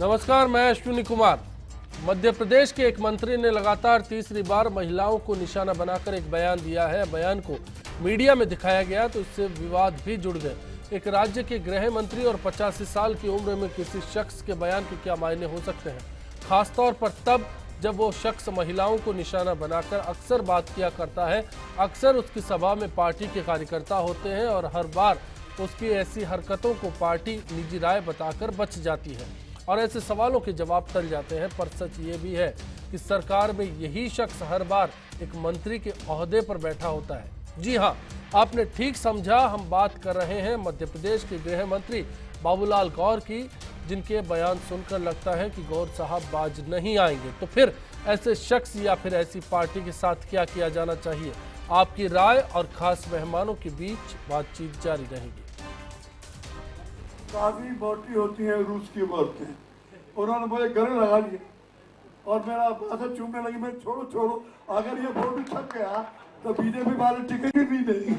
नमस्कार, मैं अश्विनी कुमार। मध्य प्रदेश के एक मंत्री ने लगातार तीसरी बार महिलाओं को निशाना बनाकर एक बयान दिया है। बयान को मीडिया में दिखाया गया तो इससे विवाद भी जुड़ गए। एक राज्य के गृह मंत्री और 85 साल की उम्र में किसी शख्स के बयान के क्या मायने हो सकते हैं, खासतौर पर तब जब वो शख्स महिलाओं को निशाना बनाकर अक्सर बात किया करता है। अक्सर उसकी सभा में पार्टी के कार्यकर्ता होते हैं और हर बार उसकी ऐसी हरकतों को पार्टी निजी राय बताकर बच जाती है और ऐसे सवालों के जवाब टल जाते हैं। पर सच ये भी है कि सरकार में यही शख्स हर बार एक मंत्री के ओहदे पर बैठा होता है। जी हाँ, आपने ठीक समझा, हम बात कर रहे हैं मध्य प्रदेश के गृह मंत्री बाबूलाल गौर की, जिनके बयान सुनकर लगता है कि गौर साहब बाज नहीं आएंगे। तो फिर ऐसे शख्स या फिर ऐसी पार्टी के साथ क्या किया जाना चाहिए? आपकी राय और खास मेहमानों के बीच बातचीत जारी रहेगी। काफी बोटी होती है रूस की औरतें, उन्होंने मुझे गले लगा लिया और मेरा बात चूमने लगी। मैं छोड़ो, अगर ये वोट छप गया तो बीजेपी वाले टिकट ही नहीं देगी।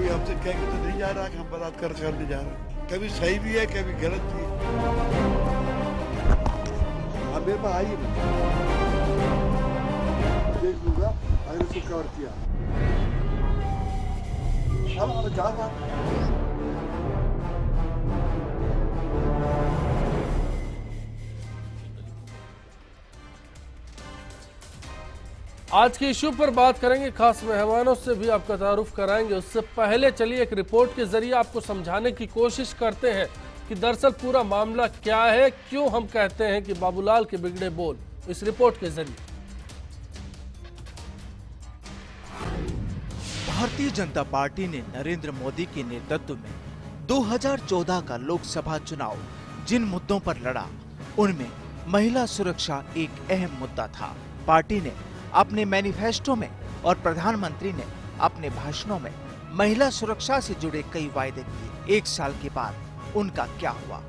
हमसे कह के तो नहीं जा रहा कि हम बलात्कार करने जा रहे हैं। कभी सही भी है, कभी गलत भी है। अब मेरे पास आइए, देख लूंगा अगर उसको कवर किया। अब जा आज के इशू पर बात करेंगे, खास मेहमानों से भी आपका तारुफ कराएंगे। उससे पहले चलिए एक रिपोर्ट के जरिए आपको समझाने की कोशिश करते हैं कि दरअसल पूरा मामला क्या है, क्यों हम कहते हैं कि बाबूलाल के बिगड़े बोल। इस रिपोर्ट के जरिए भारतीय जनता पार्टी ने नरेंद्र मोदी के नेतृत्व में 2014 का लोकसभा चुनाव जिन मुद्दों पर लड़ा, उनमें महिला सुरक्षा एक अहम मुद्दा था। पार्टी ने अपने मैनिफेस्टो में और प्रधानमंत्री ने अपने भाषणों में महिला सुरक्षा से जुड़े कई वायदे किए। एक साल के बाद उनका क्या हुआ,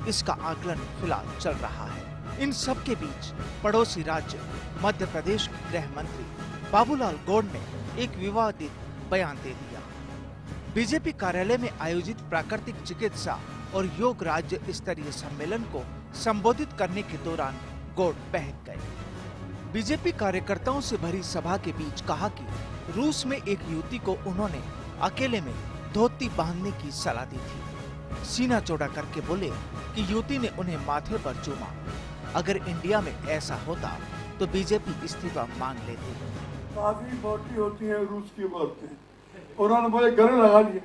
इसका आकलन फिलहाल चल रहा है। इन सब के बीच पड़ोसी राज्य मध्य प्रदेश के गृह मंत्री बाबूलाल गौर ने एक विवादित बयान दे दिया। बीजेपी कार्यालय में आयोजित प्राकृतिक चिकित्सा और योग राज्य स्तरीय सम्मेलन को संबोधित करने के दौरान गौर बहक गए। बीजेपी कार्यकर्ताओं से भरी सभा के बीच कहा कि रूस में एक युवती को उन्होंने अकेले में धोती बांधने की सलाह दी थी। सीना चौड़ा करके बोले कि युवती ने उन्हें माथे पर चूमा। अगर इंडिया में ऐसा होता तो बीजेपी इस्तीफा मांग लेती। काफी बोटी होती है रूस की औरतें, उन्होंने मुझे गले लगा लिया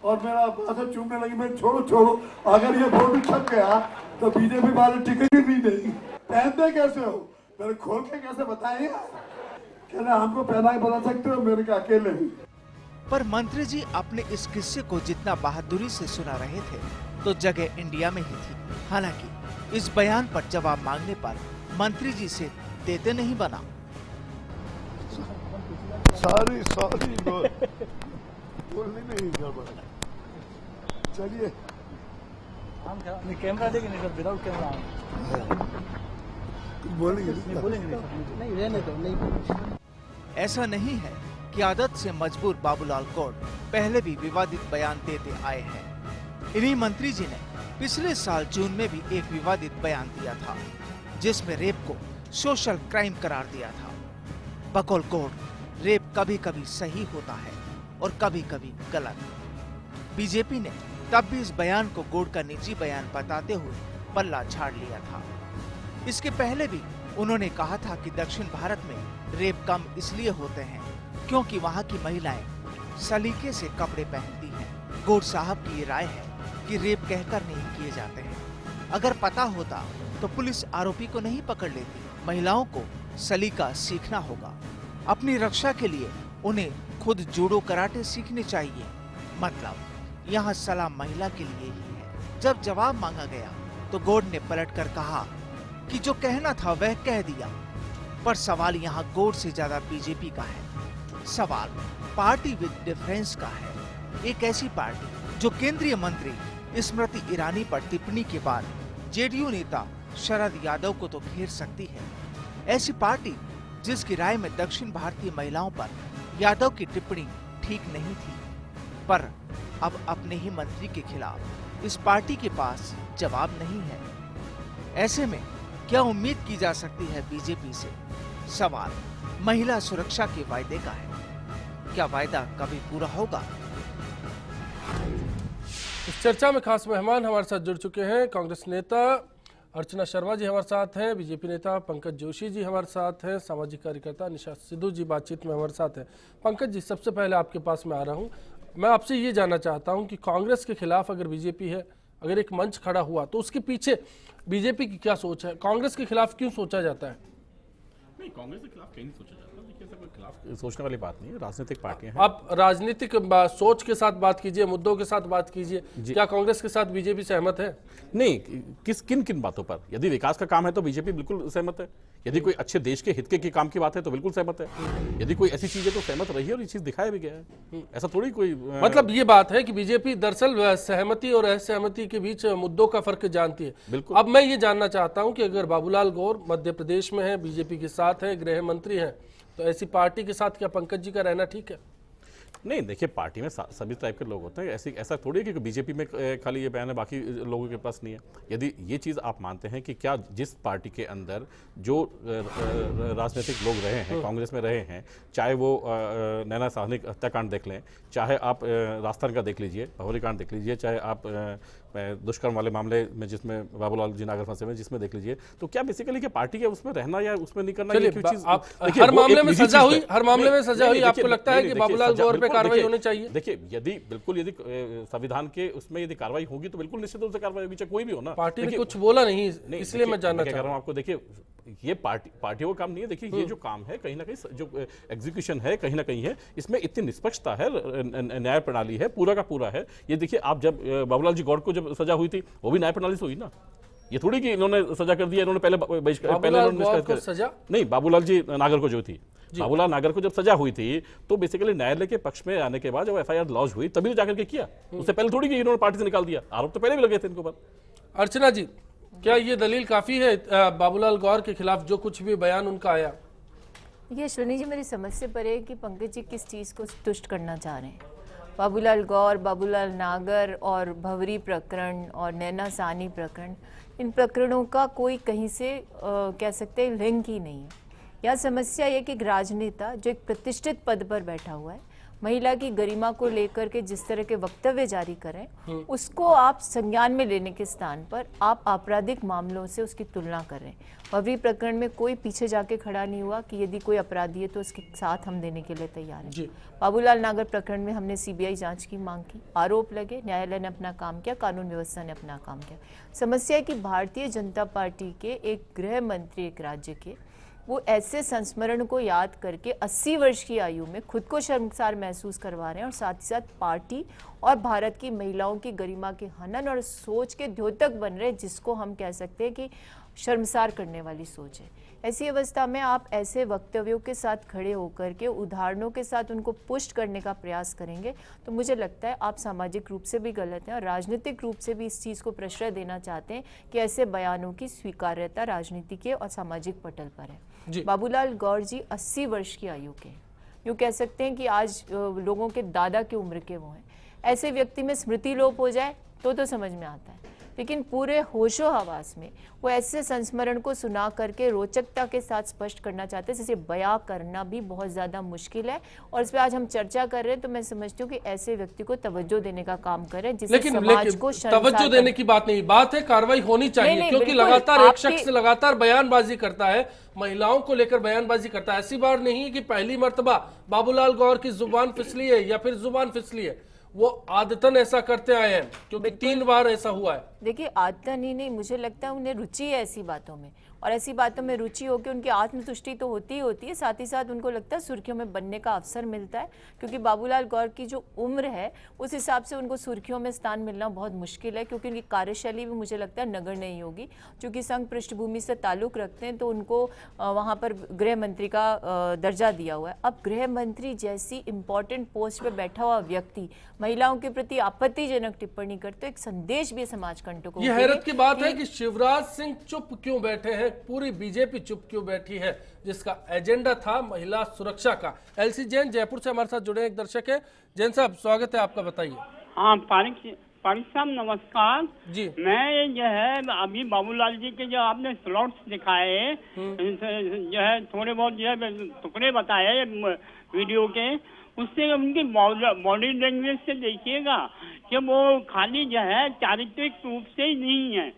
और मेरा बात चूमने लगी। मैं छोड़ो, अगर ये वोट छप गया तो बीजेपी वाले टिकट ही नहीं देगी। पहनते कैसे हो, मेरे खोल के कैसे बताइए? कहना हमको पहना के बता सकते हो, मेरे के अकेले ही। पर मंत्री जी अपने इस किस्से को जितना बहादुरी से सुना रहे थे तो जगह इंडिया में ही थी। हालांकि इस बयान पर जवाब मांगने पर मंत्री जी से देते नहीं बना। सॉरी बोलने नहीं गड़बड़। चलिए कैमरा देंगे नहीं सर, विदाउट कैमरा बोलेंगे नहीं रहने दो, नहीं। ऐसा नहीं है कि आदत से मजबूर बाबूलाल गौर पहले भी विवादित बयान देते आए हैं। इन्हीं मंत्री जी ने पिछले साल जून में भी एक विवादित बयान दिया था, जिसमें रेप को सोशल क्राइम करार दिया था। बकौल गौर, रेप कभी कभी सही होता है और कभी कभी गलत। बीजेपी ने तब भी इस बयान को गौर का निजी बयान बताते हुए पल्ला झाड़ लिया था। इसके पहले भी उन्होंने कहा था कि दक्षिण भारत में रेप कम इसलिए होते हैं क्योंकि वहां की महिलाएं सलीके से कपड़े पहनती हैं। गौर साहब की ये राय है कि रेप कहकर नहीं किए जाते हैं। अगर पता होता तो पुलिस आरोपी को नहीं पकड़ लेती। महिलाओं को सलीका सीखना होगा। अपनी रक्षा के लिए उन्हें खुद जूडो कराटे सीखने चाहिए। मतलब यहाँ सलाह महिला के लिए ही है। जब जवाब मांगा गया तो गौर ने पलटकर कहा कि जो कहना था वह कह दिया। पर सवाल यहाँ गौर से ज्यादा बीजेपी का है। सवाल पार्टी विद डिफरेंस का है। एक ऐसी पार्टी जो केंद्रीय मंत्री स्मृति ईरानी पर टिप्पणी के बाद जेडीयू नेता शरद यादव को तो घेर सकती है। ऐसी पार्टी जिसकी राय में दक्षिण भारतीय महिलाओं पर यादव की टिप्पणी ठीक नहीं थी, पर अब अपने ही मंत्री के खिलाफ इस पार्टी के पास जवाब नहीं है। ऐसे में क्या उम्मीद की जा सकती है बीजेपी से? सवाल महिला सुरक्षा के वायदे का है। क्या वायदा कभी पूरा होगा? इस चर्चा में खास मेहमान हमारे साथ जुड़ चुके हैं। कांग्रेस नेता अर्चना शर्मा जी हमारे साथ हैं, बीजेपी नेता पंकज जोशी जी हमारे साथ हैं, सामाजिक कार्यकर्ता निशा सिद्धू जी बातचीत में हमारे साथ हैं। पंकज जी, सबसे पहले आपके पास मैं आ रहा हूं। मैं आपसे ये जानना चाहता हूं कि कांग्रेस के खिलाफ अगर बीजेपी है, अगर एक मंच खड़ा हुआ तो उसके पीछे बीजेपी की क्या सोच है? कांग्रेस के खिलाफ क्यों सोचा जाता है? नहीं, कांग्रेस के खिलाफ कहीं नहीं सोचा जाता। देखिए, ऐसा कोई खिलाफ सोचने वाली बात नहीं है। राजनीतिक पार्टियां हैं। आप राजनीतिक सोच के साथ बात कीजिए, मुद्दों के साथ बात कीजिए। क्या कांग्रेस के साथ बीजेपी सहमत है? नहीं, किन किन बातों पर? यदि विकास का काम है तो बीजेपी बिल्कुल सहमत है। यदि कोई अच्छे देश के हित के काम की बात है तो बिल्कुल सहमत है। यदि कोई ऐसी चीज है तो सहमत रही है, और ये चीज दिखाया भी गया है। ऐसा थोड़ी कोई मतलब ये बात है कि बीजेपी दरअसल सहमति और असहमति के बीच मुद्दों का फर्क जानती है। बिल्कुल। अब मैं ये जानना चाहता हूं कि अगर बाबूलाल गौर मध्य प्रदेश में है, बीजेपी के साथ है, गृह मंत्री हैं, तो ऐसी पार्टी के साथ क्या पंकज जी का रहना ठीक है? नहीं, देखिए, पार्टी में सभी टाइप के लोग होते हैं। ऐसा थोड़ी है कि बीजेपी में खाली ये बयान है, बाकी लोगों के पास नहीं है। यदि ये चीज़ आप मानते हैं कि क्या जिस पार्टी के अंदर जो राजनीतिक लोग रहे हैं, कांग्रेस में रहे हैं, चाहे वो नैना साहनी हत्याकांड देख लें, चाहे आप राजस्थान का देख लीजिए, भवरी कांड देख लीजिए, चाहे आप दुष्कर्म वाले मामले में जिसमें बाबूलाल जी नागर फंसे हुए जिसमें देख लीजिए, तो क्या बेसिकली क्या पार्टी के उसमें रहना या उसमें नहीं करना, ये चीज हर मामले में सजा हुई, हर मामले में सजा हुई, आपको लगता है कि बाबूलाल गौर पे कार्रवाई होनी चाहिए? देखिए, यदि संविधान के उसमें यदि कार्रवाई होगी तो बिल्कुल निश्चित रूप से कार्रवाई होगी, चाहे कोई भी हो ना। पार्टी ने कुछ बोला नहीं, इसलिए मैं जानना चाह रहा हूं आपको। देखिए, ये पार्टियों का काम नहीं है। देखिए, ये जो काम है कहीं ना कहीं जो एग्जीक्यूशन है कहीं ना कहीं है, इसमें इतनी निष्पक्षता है, न्याय प्रणाली है, पूरा का पूरा है। ये देखिए, आप जब बाबूलाल जी गौर को जब सजा हुई थी, वो भी न्याय प्रणाली से हुई ना। ये थोड़ी कि इन्होंने सजा कर दिया, इन्होंने पहले सजा नहीं, बाबूलाल जी नागर को जो थी, बाबूलाल नागर को जब सजा हुई थी तो बेसिकली न्यायालय के पक्ष में आने के बाद जब एफआईआर लॉन्च हुई तभी तो जाकर के किया। उससे पहले थोड़ी कि इन्होंने पार्टी से निकाल दिया। आरोप तो पहले भी लगे थे इनके ऊपर। अर्चना जी, क्या ये दलील काफी है बाबूलाल गौर के खिलाफ जो कुछ भी बयान उनका आया? ये अश्विनी जी, मेरी समझ से परे है कि पंकज जी किस चीज़ को तुष्ट करना चाह रहे हैं। बाबूलाल गौर, बाबूलाल नागर और भवरी प्रकरण और नैना साहनी प्रकरण, इन प्रकरणों का कोई कहीं से कह सकते हैं लिंक ही नहीं है। यह समस्या ये कि एक राजनेता जो एक प्रतिष्ठित पद पर बैठा हुआ है, महिला की गरिमा को लेकर के जिस तरह के वक्तव्य जारी करें, उसको आप संज्ञान में लेने के स्थान पर आप आपराधिक मामलों से उसकी तुलना कर रहे हैं। भवरी प्रकरण में कोई पीछे जाके खड़ा नहीं हुआ कि यदि कोई अपराधी है तो उसके साथ हम देने के लिए तैयार हैं। बाबूलाल नागर प्रकरण में हमने सीबीआई जांच की मांग की, आरोप लगे, न्यायालय ने अपना काम किया, कानून व्यवस्था ने अपना काम किया। समस्या है कि भारतीय जनता पार्टी के एक गृह मंत्री एक राज्य के, वो ऐसे संस्मरण को याद करके 80 वर्ष की आयु में खुद को शर्मसार महसूस करवा रहे हैं और साथ ही साथ पार्टी और भारत की महिलाओं की गरिमा के हनन और सोच के द्योतक बन रहे हैं, जिसको हम कह सकते हैं कि शर्मसार करने वाली सोच है। ऐसी अवस्था में आप ऐसे वक्तव्यों के साथ खड़े होकर के उदाहरणों के साथ उनको पुष्ट करने का प्रयास करेंगे तो मुझे लगता है आप सामाजिक रूप से भी गलत हैं और राजनीतिक रूप से भी इस चीज़ को प्रश्रय देना चाहते हैं कि ऐसे बयानों की स्वीकार्यता राजनीति के और सामाजिक पटल पर है। बाबूलाल गौर जी 80 वर्ष की आयु के, यूँ कह सकते हैं कि आज लोगों के दादा की उम्र के वो हैं। ऐसे व्यक्ति में स्मृति लोप हो जाए तो समझ में आता है, लेकिन पूरे होशो हवास में वो ऐसे संस्मरण को सुना करके रोचकता के साथ स्पष्ट करना चाहते हैं जिसे बयां करना भी बहुत ज़्यादा मुश्किल है। और इस पर आज हम चर्चा कर रहे हैं तो मैं समझती हूँ कि ऐसे व्यक्ति को तवज्जो देने का काम करें, जिससे समाज को तवज्जो देने की बात नहीं, बात है कार्रवाई होनी चाहिए। क्योंकि लगातार एक शख्स लगातार बयानबाजी करता है, महिलाओं को लेकर बयानबाजी करता है। ऐसी बात नहीं है कि पहली मर्तबा बाबूलाल गौर की जुबान फिसली है या फिर जुबान फिसली है, वो आदतन ऐसा करते आए हैं, क्योंकि 3 बार ऐसा हुआ है। देखिए, आदतन ही नहीं, मुझे लगता है उन्हें रुचि है ऐसी बातों में, और ऐसी बातों में रुचि होकर उनकी आत्मतुष्टि तो होती ही होती है, साथ ही साथ उनको लगता है सुर्खियों में बनने का अवसर मिलता है। क्योंकि बाबूलाल गौर की जो उम्र है उस हिसाब से उनको सुर्खियों में स्थान मिलना बहुत मुश्किल है, क्योंकि उनकी कार्यशैली भी मुझे लगता है नगर नहीं होगी। चूँकि संघ पृष्ठभूमि से ताल्लुक़ रखते हैं तो उनको वहाँ पर गृह मंत्री का दर्जा दिया हुआ है। अब गृह मंत्री जैसी इंपॉर्टेंट पोस्ट पर बैठा हुआ व्यक्ति महिलाओं के प्रति आपत्तिजनक टिप्पणी करते, एक संदेश भी समाज कंटकों को। ये हैरत की बात है कि शिवराज सिंह चुप क्यों बैठे हैं, हैं पूरी बीजेपी चुप क्यों बैठी है, जिसका एजेंडा था महिला सुरक्षा का। एलसी जैन जयपुर से हमारे साथ जुड़े एक दर्शक है। जैन साहब स्वागत है आपका, बताइए। हाँ पारिक साहब नमस्कार जी। मैं जो है अभी बाबूलाल जी के जो आपने स्लॉट्स दिखाए जो है थोड़े बहुत जो है टुकड़े बताए वीडियो के, उससे उनकी बॉडी लैंग्वेज से देखिएगा कि वो खाली जो है चारित्रिक रूप से ही नहीं है,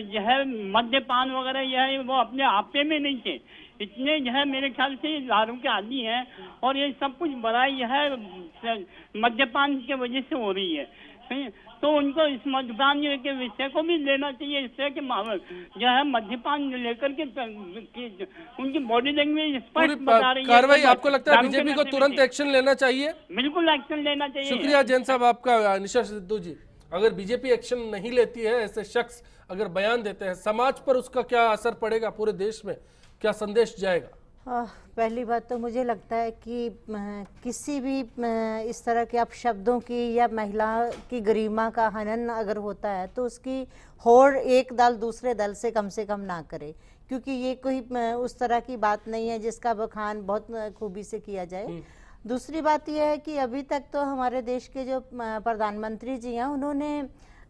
जो है मद्यपान वगैरह यह है वो अपने आपे में नहीं थे, इतने जो है मेरे ख्याल से दारू के आदी हैं और ये सब कुछ बुराई है मद्यपान की वजह से हो रही है। तो उनको इस मद्यपान के विषय को भी लेना चाहिए, इससे कि जो है मद्यपान लेकर के उनकी बॉडी लैंग्वेज स्पष्ट बता रही है। कार्रवाई आपको लगता है बीजेपी को तुरंत एक्शन लेना चाहिए? बिल्कुल एक्शन लेना चाहिए। शुक्रिया जैन साहब आपका। निशा सिद्धू जी, अगर बीजेपी एक्शन नहीं लेती है, ऐसे शख्स अगर बयान देते हैं, समाज पर उसका क्या असर पड़ेगा, पूरे देश में क्या संदेश जाएगा? पहली बात तो मुझे लगता है कि किसी भी इस तरह के अपशब्दों की या महिला की गरिमा का हनन अगर होता है तो उसकी होड़ एक दल दूसरे दल से कम ना करे, क्योंकि ये कोई उस तरह की बात नहीं है जिसका बखान बहुत खूबी से किया जाए। दूसरी बात यह है कि अभी तक तो हमारे देश के जो प्रधानमंत्री जी हैं उन्होंने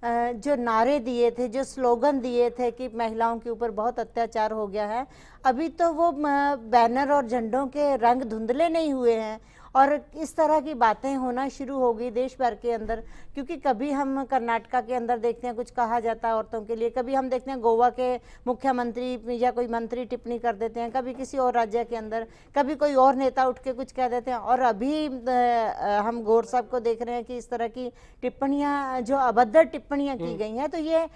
जो नारे दिए थे, जो स्लोगन दिए थे कि महिलाओं के ऊपर बहुत अत्याचार हो गया है, अभी तो वो बैनर और झंडों के रंग धुंधले नहीं हुए हैं और इस तरह की बातें होना शुरू हो गई देश भर के अंदर। क्योंकि कभी हम कर्नाटका के अंदर देखते हैं कुछ कहा जाता है औरतों के लिए, कभी हम देखते हैं गोवा के मुख्यमंत्री या कोई मंत्री टिप्पणी कर देते हैं, कभी किसी और राज्य के अंदर, कभी कोई और नेता उठ के कुछ कह देते हैं। और अभी हम गौर साहब को देख रहे हैं कि इस तरह की टिप्पणियां, जो अभद्र टिप्पणियां की गई हैं, तो ये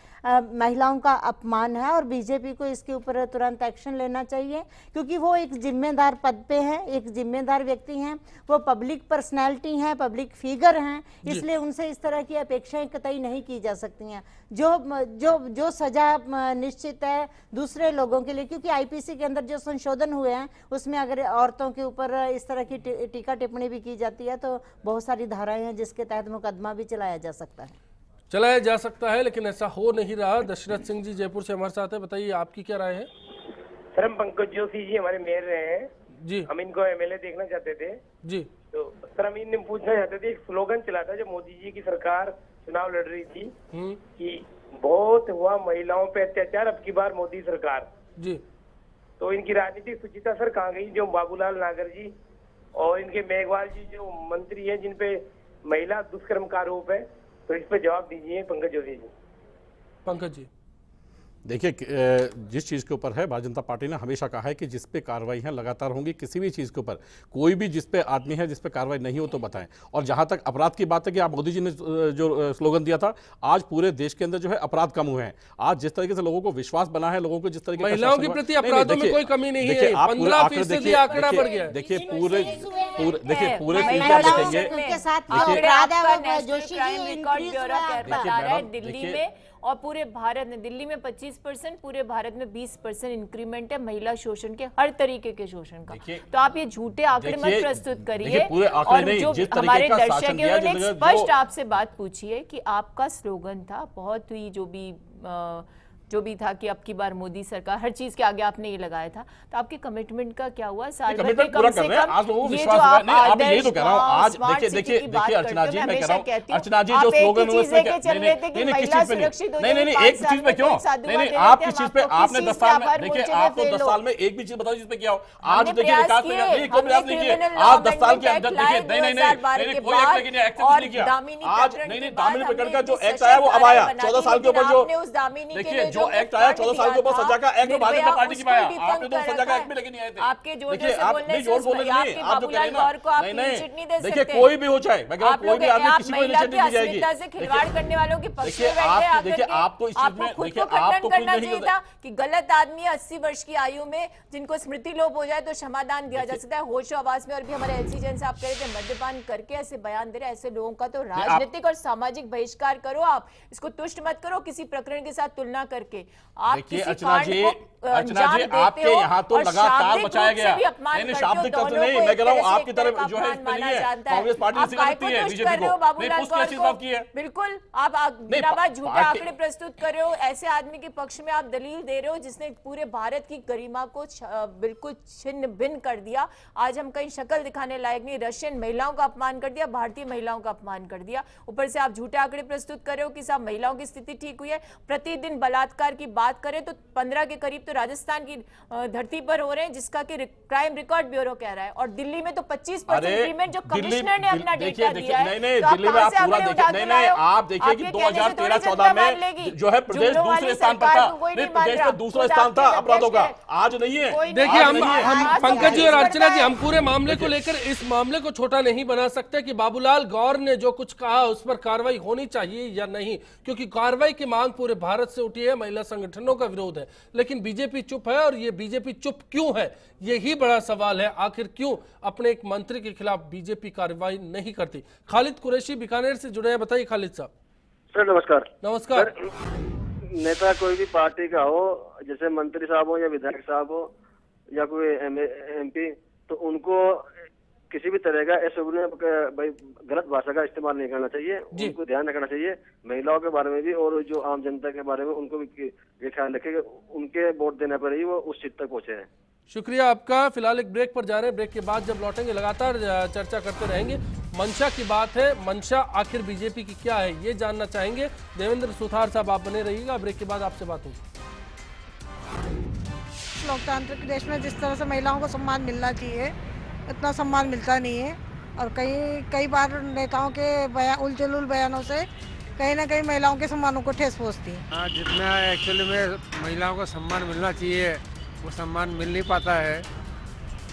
महिलाओं का अपमान है और बीजेपी को इसके ऊपर तुरंत एक्शन लेना चाहिए, क्योंकि वो एक जिम्मेदार पद पे हैं, एक जिम्मेदार व्यक्ति हैं, वो पब्लिक पर्सनैलिटी हैं, पब्लिक फिगर हैं, इसलिए उनसे इस तरह की अपेक्षाएं कतई नहीं की जा सकती हैं। जो सजा निश्चित है दूसरे लोगों के लिए, क्योंकि आईपीसी के अंदर जो संशोधन हुए हैं उसमें अगर औरतों के ऊपर इस तरह की टीका टिप्पणी भी की जाती है तो बहुत सारी धाराएं हैं जिसके तहत मुकदमा भी चलाया जा सकता है, लेकिन ऐसा हो नहीं रहा। दशरथ सिंह जी जयपुर से हमारे साथ है, बताइए आपकी क्या राय है? सर, हम पंकज जोशी जी हमारे मेयर रहे हैं जी, हम इनको एमएलए देखना चाहते थे जी। तो सर हम इनने पूछना चाहते थे, एक स्लोगन चला था जब मोदी जी की सरकार चुनाव लड़ रही थी कि बहुत हुआ महिलाओं पे अत्याचार, अब की बार मोदी सरकार जी। तो इनकी राजनीतिक सुचिता सर कहाँ गई? जो बाबूलाल नागर जी और इनके मेघवाल जी जो मंत्री हैं जिनपे महिला दुष्कर्म का आरोप है, तो इस पे जवाब दीजिए पंकज जोशी जी। पंकज जी, देखिए, जिस चीज़ के ऊपर है भारतीय जनता पार्टी ने हमेशा कहा है कि जिस पे कार्रवाई है लगातार होंगी, किसी भी चीज़ के ऊपर कोई भी जिस पे आदमी है जिस पे कार्रवाई नहीं हो तो बताएं। और जहां तक अपराध की बात है कि आप मोदी जी ने जो स्लोगन दिया था, आज पूरे देश के अंदर जो है अपराध कम हुए हैं। आज जिस तरीके से लोगों को विश्वास बना है, लोगों को जिस तरीके महिलाओं के प्रति अपराधों में कोई कमी नहीं है, 15% आंकड़ा बढ़ गया। देखिए पूरे दिल्ली में और पूरे भारत में, दिल्ली में 25%, पूरे भारत में 20% इंक्रीमेंट है महिला शोषण के, हर तरीके के शोषण का। तो आप ये झूठे आंकड़े मत प्रस्तुत करिए और जो हमारे दर्शक है उन्होंने स्पष्ट आपसे बात पूछी है कि आपका स्लोगन था बहुत ही जो भी था कि अब की बार मोदी सरकार, हर चीज के आगे आपने ये लगाया था, तो आपके कमिटमेंट का क्या हुआ? साल भर में कम से कम आज लोगों को विश्वास हुआ नहीं, आप यही तो कह रहा हूं। आज देखिए अर्चना जी, मैं कह रहा हूं, अर्चना जी जो स्लोगन हुआ उसमें नहीं, किस चीज पे नहीं, एक चीज पे क्यों नहीं, आप किस चीज पे? आपने 10 साल में, देखिए आप तो 10 साल में एक भी चीज बताओ जिस पे क्या हो। आज देखिए विकास में नहीं, कोई प्रयास नहीं किया आज 10 साल के अंदर। देखिए नहीं कोई एक्ट नहीं किया आज। नहीं, दामिनी प्रकरण का जो एक्ट आया वो अब आया 14 साल के ऊपर, जो देखिए जो एक्ट आया 14 साल के ऊपर सजा का एक्ट भारतीय जनता पार्टी की पाया, आपने तो सजा का एक्ट में लेके नहीं आए थे। आपके जोर से बोलने से आपके बाबूलाल गौर को आप क्लीन नहीं दे सकते। देखिए कोई भी हो चाहे, मैं कह रहा हूं कोई भी आदमी किसी को नहीं दी जाएगी। से खिलवाड़ करने वालों के पक्ष में देखिए आप तो इस चीज में देखिए आप तो करना चाहिए था कि गलत आदमी 80 वर्ष की आयु में जिनको स्मृति लोप हो जाए तो क्षमादान दिया जा सकता है। होशो आवाज में और भी हमारे एलसी जैन साहब कह रहे थे मद्यपान करके ऐसे बयान दे रहे, ऐसे लोगों का तो राजनीतिक और सामाजिक बहिष्कार करो। आप इसको तुष्ट मत करो किसी प्रकरण के साथ तुलना करके। के आप देखिए किसी अर्चना कांड जी, को अर्चना अंजाम जी देते आपके हो यहाँ तो और लगातार शाब्दिक मचाया रूप से गया। भी अपमान नहीं, करते हो, शाब्दिक तर्क दोनों नहीं, को मैं एक कह रहा हूँ तरह से आपकी एक तरह तरफ का जो है अपमान इस पे नहीं माना है, जाता है। कांग्रेस पार्टी आप इसी काय करती को है तुष्ट बीजेपी कर रहे हो को। नहीं, बाबूलाल पुष्टि गौर इस को? बात की है। बिल्कुल आप बिना बात झूठे पार्टी- आंकड़े प्रस्तुत कर रहे हो, ऐसे आदमी के पक्ष में आप दलील दे रहे हो जिसने पूरे भारत की गरिमा को बिल्कुल छिन्न भिन्न कर दिया। आज हम कहीं शक्ल दिखाने लायक नहीं, रशियन महिलाओं का अपमान कर दिया, भारतीय महिलाओं का अपमान कर दिया, ऊपर से आप झूठे आंकड़े प्रस्तुत कर रहे हो कि साहब महिलाओं की स्थिति ठीक हुई है। प्रतिदिन बलात्कार की बात करें तो 15 के करीब तो राजस्थान की धरती पर हो रहे हैं, जिसका कि क्राइम रिकॉर्ड ब्यूरो कह रहा है, और दिल्ली में तो 25% इंक्रीमेंट जो कमिश्नर ने अपना डेटा दिया है। नहीं, तो आप दिल्ली में कहाँ आप से पूरा आंकड़े देखिए, उठा के लाए हो? आप देखिए कि आपके कहने से थोड़ी 2013-14 जनता मान में लेगी। जो है प्रदेश जुमलों वाली दूसरे स्थान पर सरकार था, को कोई नहीं नहीं मान प्रदेश रहा। में दूसरा खुद स्थान आपके था अध्यक्ष अपराधों का, है। आज नहीं है। कोई नहीं देखिए आज हम नहीं है। आज तो पंकज जी और आज अर्चना जी, बढ़ता हम पूरे मामले को लेकर इस मामले को छोटा नहीं बना सकते कि बाबूलाल गौर ने जो कुछ कहा उस पर कार्रवाई होनी चाहिए या नहीं, क्योंकि कार्रवाई की मांग पूरे भारत से उठी है, महिला संगठनों का विरोध है, लेकिन बीजेपी चुप है। और ये बीजेपी चुप क्यों है, यही बड़ा सवाल है। आखिर क्यों अपने एक मंत्री के खिलाफ बीजेपी कार्रवाई नहीं करती? खालिद कुरैशी बीकानेर से जुड़े हैं, बताइए खालिद साहब। सर नमस्कार। नमस्कार। नेता कोई भी पार्टी का हो, जैसे मंत्री साहब हो या विधायक साहब हो या कोई एमपी, तो उनको किसी भी तरह का ऐसे भाई गलत भाषा का इस्तेमाल नहीं करना चाहिए। उनको ध्यान रखना चाहिए महिलाओं के बारे में भी, और जो आम जनता के बारे में उनको भी ये ख्याल रखे कि उनके वोट देने पर ही वो उस सीट तक पहुंचे हैं। शुक्रिया आपका। फिलहाल एक ब्रेक पर जा रहे हैं, ब्रेक के बाद जब लौटेंगे लगातार चर्चा करते रहेंगे। मंशा की बात है, मंशा आखिर बीजेपी की क्या है ये जानना चाहेंगे। देवेंद्र सुथार साहब आप बने रहिएगा, ब्रेक के बाद आपसे बात होगी। लोकतांत्रिक देश में जिस तरह से महिलाओं को सम्मान मिलना चाहिए इतना सम्मान मिलता नहीं है, और कई बार नेताओं के उलझुल बयानों से कहीं ना कहीं महिलाओं के सम्मानों को ठेस पहुंचती है। हाँ, जितना एक्चुअली में महिलाओं को सम्मान मिलना चाहिए वो सम्मान मिल नहीं पाता है।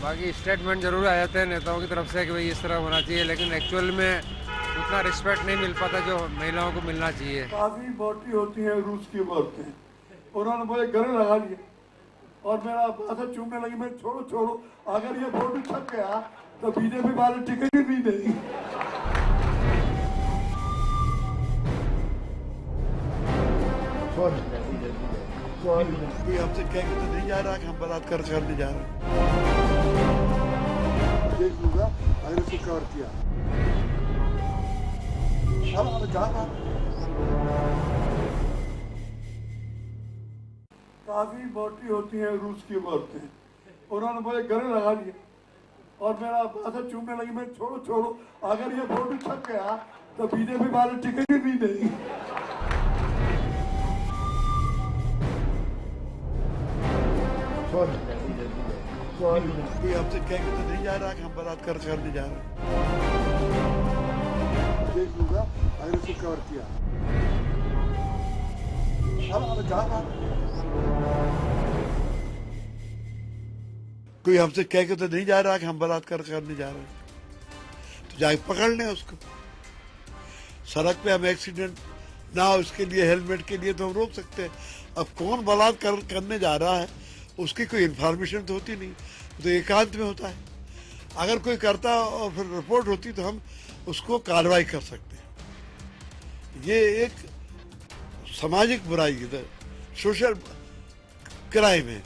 बाकी स्टेटमेंट जरूर आ जाते हैं नेताओं की तरफ से कि भाई इस तरह होना चाहिए, लेकिन एक्चुअल में उतना रिस्पेक्ट नहीं मिल पाता जो महिलाओं को मिलना चाहिए। काफी मोटी होती है रूस की औरतें, उन्होंने मुझे गले लगा दिया और मेरा बात चूमने लगी। मैं छोड़ो, अगर ये फोटो छप गया तो बीजेपी वाले टिकट ही नहीं देगी। कोई हमसे कह के तो नहीं जा रहा कि हम बलात्कार करने जा रहे हैं। देख लूंगा अगर उसको कवर किया। अब जा काफी मोटी होती है रूस की औरतें, उन्होंने मुझे गले लगा दिया और मेरा बात चूमने लगी। मैं छोड़ो, अगर ये फोटो छप गया तो बीजेपी वाले टिकट ही नहीं देगी। कोई हमसे कह के तो नहीं जा रहा कि हम बलात्कार करने जा रहे हैं। देख लूंगा अगर उसको कवर किया। अब जा कोई हमसे कह के तो नहीं जा रहा कि हम बलात्कार करने जा रहे हैं, तो जाके पकड़ लें उसको। सड़क पे हम एक्सीडेंट ना हो उसके लिए हेलमेट के लिए तो हम रोक सकते हैं। अब कौन बलात्कार करने जा रहा है उसकी कोई इन्फॉर्मेशन तो होती नहीं, तो एकांत में होता है। अगर कोई करता और फिर रिपोर्ट होती तो हम उसको कार्रवाई कर सकते हैं। ये एक सामाजिक बुराई है, सोशल क्राइम है,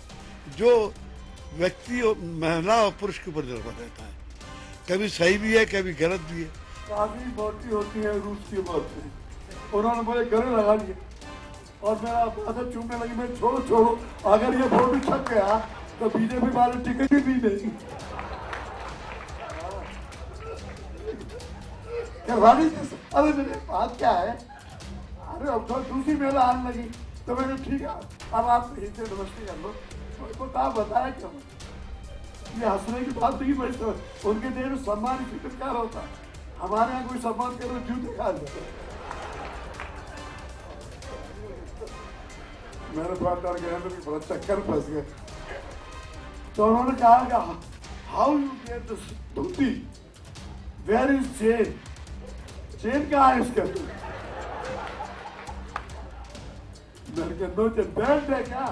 जो व्यक्ति और महिला और पुरुष के ऊपर निर्भर रहता है। कभी सही भी है, कभी गलत भी है। काफी मोटी होती है रूस की औरतें, उन्होंने मुझे गले लगा दिया और मेरा बात चूमने लगी। मैं छोड़ो, अगर ये फोटो छप गया तो बीजेपी वाले टिकट ही नहीं देगी। अरे मेरे बात क्या है, अरे अब तो दूसरी मेला आने लगी तो मैंने ठीक है अब आप इनसे नमस्ते कर लो। तो आप बताया क्यों, ये हंसने की बात नहीं बचता। उनके देश में सम्मान इसी प्रकार होता है, हमारे यहाँ कोई सम्मान करो जूते खा लेते। मेरे पार्टनर गए तो बड़ा चक्कर फंस गए, तो उन्होंने कहा how you get this dhoti, where is chain, chain कहाँ है इसके अंदर? मैंने कहा नो चेन, बेल्ट है क्या?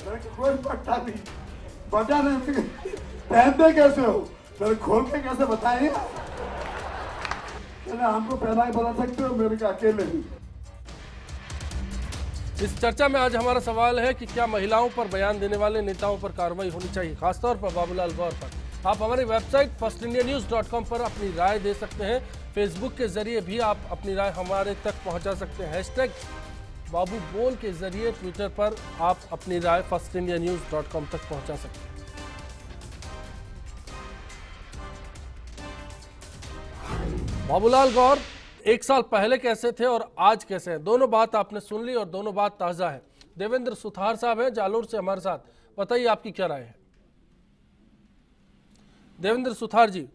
मैंने कहा कोई पट्टा नहीं, बटा नहीं, पहनते कैसे हो? मैंने खोल के कैसे बताइए? हमको पहना के बता सकते हो? मैंने कहा अकेले ही। इस चर्चा में आज हमारा सवाल है कि क्या महिलाओं पर बयान देने वाले नेताओं पर कार्रवाई होनी चाहिए, खासतौर पर बाबूलाल गौर पर। आप हमारी वेबसाइट firstindianews.com पर अपनी राय दे सकते हैं। फेसबुक के जरिए भी आप अपनी राय हमारे तक पहुंचा सकते हैं। हैशटैग बाबू बोल के जरिए ट्विटर पर आप अपनी राय firstindianews.com तक पहुंचा सकते हैं। बाबूलाल गौर एक साल पहले कैसे थे और आज कैसे हैं, दोनों बात आपने सुन ली और दोनों बात ताज़ा है। देवेंद्र सुथार साहब हैं जालोर से हमारे साथ, बताइए आपकी क्या राय है। देवेंद्र सुथार जी,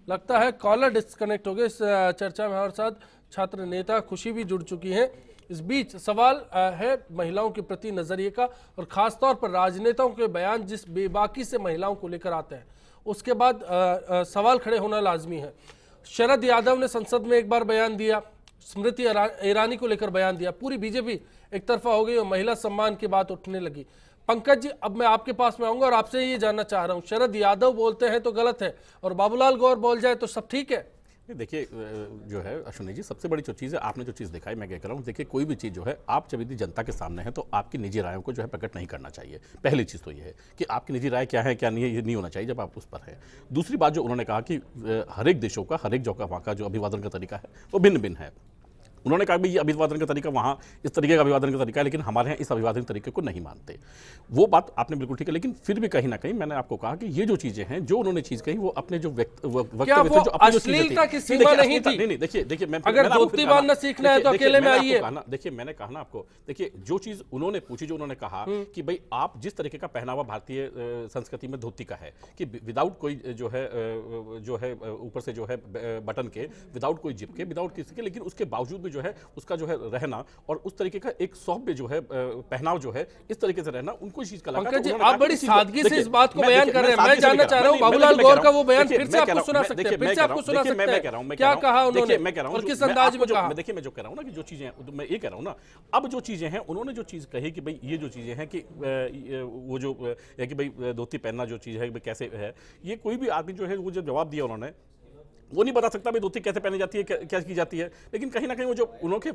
लगता है कॉलर डिस्कनेक्ट हो गए। इस चर्चा में हमारे साथ छात्र नेता खुशी भी जुड़ चुकी हैं। इस बीच सवाल है महिलाओं के प्रति नजरिए का और खासतौर पर राजनेताओं के बयान जिस बेबाकी से महिलाओं को लेकर आते हैं, उसके बाद सवाल खड़े होना लाजमी है। शरद यादव ने संसद में एक बार बयान दिया, स्मृति ईरानी को लेकर बयान दिया, पूरी बीजेपी एक तरफा हो गई और महिला सम्मान की बात उठने लगी। पंकज जी, अब मैं आपके पास में आऊंगा और आपसे ये जानना चाह रहा हूं, शरद यादव बोलते हैं तो गलत है और बाबूलाल गौर बोल जाए तो सब ठीक है? देखिए जो है अश्विनी जी, सबसे बड़ी जो चीज़ है, आपने जो चीज़ दिखाई, मैं कह रहा हूँ, देखिए कोई भी चीज़ जो है आप जब यदि जनता के सामने है तो आपकी निजी रायों को जो है प्रकट नहीं करना चाहिए। पहली चीज़ तो ये है कि आपकी निजी राय क्या है क्या नहीं है, ये नहीं होना चाहिए जब आप उस पर है। दूसरी बात जो उन्होंने कहा कि हर एक देशों का, हर एक जगह वहाँ का जो अभिवादन का तरीका है वो भिन्न भिन्न है। उन्होंने कहा भाई ये अभिवादन का तरीका वहाँ इस तरीके का अभिवादन का तरीका है, लेकिन हमारे यहाँ इस अभिवादन तरीके को नहीं मानते। वो बात आपने बिल्कुल ठीक है, लेकिन फिर भी कहीं ना कहीं मैंने आपको कहा कि ये जो चीजें हैं, जो उन्होंने चीज कही, वो अपने जो अश्लीलता की सीमा नहीं थी। नहीं, देखिए मैं अगर धोती बांधना सीखना है तो अकेले में आइए। देखिए मैंने कहा ना आपको, देखिए जो चीज उन्होंने पूछी, जो उन्होंने कहा कि भाई आप जिस तरीके का पहनावा भारतीय संस्कृति में धोती का है कि विदाउट कोई जो है ऊपर से जो है बटन के, विदाउट कोई जिप के, विदाउट किसी के, लेकिन उसके बावजूद भी जो है उसका जो है रहना और उस तरीके का एक सौभ्य जो है पहनाव जो है, इस तरीके से रहना, उनको चीज का लगा। पंकज जी, आप बड़ी सादगी से इस बात को बयान कर रहे हैं। मैं जानना चाह रहा हूं बाबूलाल गौर का वो बयान फिर से आपको सुना सकते हैं, फिर से आपको सुना सकते हैं, क्या कहा उन्होंने, मैं कह रहा हूं और किस अंदाज में कहा। देखिए मैं जो कह रहा हूं ना कि जो चीजें, मैं ये कह रहा हूं ना, अब जो चीजें हैं, उन्होंने जो चीज कही कि भाई ये जो चीजें हैं कि वो जो है कि भाई धोती पहनना जो चीज है कैसे है, ये कोई भी आदमी जो है वो जो जवाब दिया उन्होंने, वो नहीं बता सकता भाई धोती कैसे पहनी जाती है, क्या की जाती है, लेकिन कहीं ना कहीं वो जो उनके